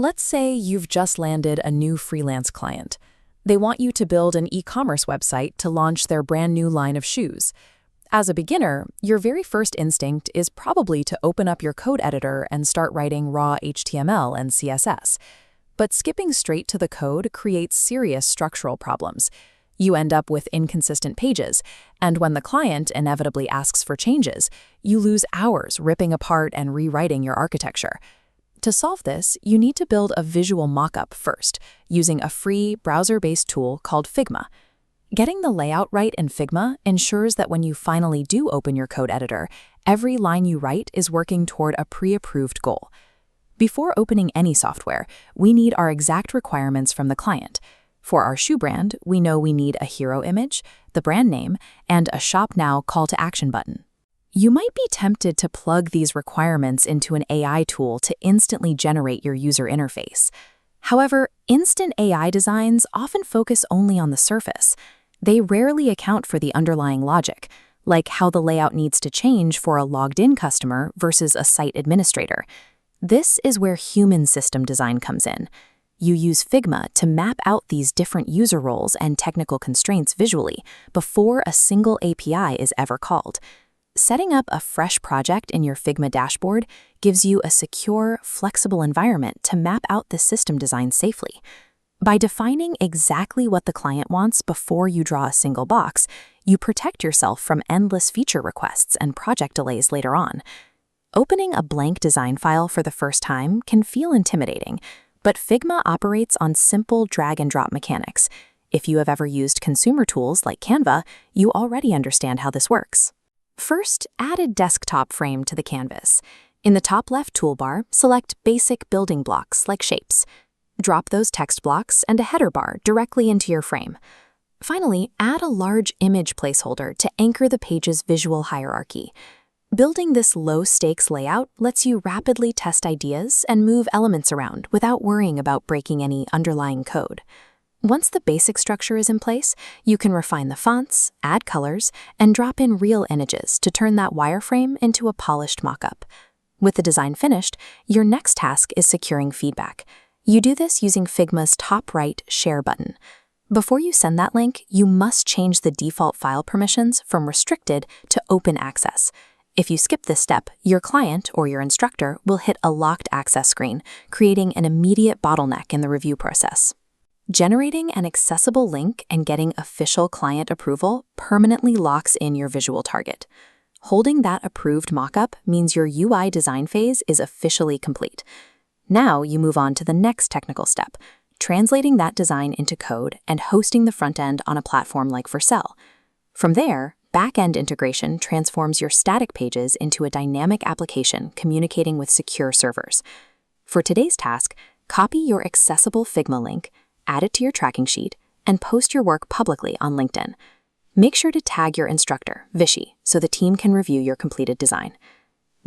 Let's say you've just landed a new freelance client. They want you to build an e-commerce website to launch their brand new line of shoes. As a beginner, your very first instinct is probably to open up your code editor and start writing raw HTML and CSS. But skipping straight to the code creates serious structural problems. You end up with inconsistent pages, and when the client inevitably asks for changes, you lose hours ripping apart and rewriting your architecture. To solve this, you need to build a visual mockup first, using a free browser-based tool called Figma. Getting the layout right in Figma ensures that when you finally do open your code editor, every line you write is working toward a pre-approved goal. Before opening any software, we need our exact requirements from the client. For our shoe brand, we know we need a hero image, the brand name, and a Shop Now call to action button. You might be tempted to plug these requirements into an AI tool to instantly generate your user interface. However, instant AI designs often focus only on the surface. They rarely account for the underlying logic, like how the layout needs to change for a logged-in customer versus a site administrator. This is where human system design comes in. You use Figma to map out these different user roles and technical constraints visually before a single API is ever called. Setting up a fresh project in your Figma dashboard gives you a secure, flexible environment to map out the system design safely. By defining exactly what the client wants before you draw a single box, you protect yourself from endless feature requests and project delays later on. Opening a blank design file for the first time can feel intimidating, but Figma operates on simple drag-and-drop mechanics. If you have ever used consumer tools like Canva, you already understand how this works. First, add a desktop frame to the canvas. In the top left toolbar, select basic building blocks like shapes. Drop those text blocks and a header bar directly into your frame. Finally, add a large image placeholder to anchor the page's visual hierarchy. Building this low-stakes layout lets you rapidly test ideas and move elements around without worrying about breaking any underlying code. Once the basic structure is in place, you can refine the fonts, add colors, and drop in real images to turn that wireframe into a polished mockup. With the design finished, your next task is securing feedback. You do this using Figma's top right Share button. Before you send that link, you must change the default file permissions from restricted to open access. If you skip this step, your client or your instructor will hit a locked access screen, creating an immediate bottleneck in the review process. Generating an accessible link and getting official client approval permanently locks in your visual target. Holding that approved mockup means your UI design phase is officially complete. Now you move on to the next technical step, translating that design into code and hosting the front end on a platform like Vercel. From there, backend integration transforms your static pages into a dynamic application communicating with secure servers. For today's task, copy your accessible Figma link, add it to your tracking sheet, and post your work publicly on LinkedIn. Make sure to tag your instructor, Vishy, so the team can review your completed design.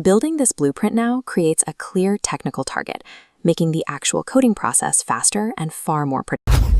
Building this blueprint now creates a clear technical target, making the actual coding process faster and far more predictable.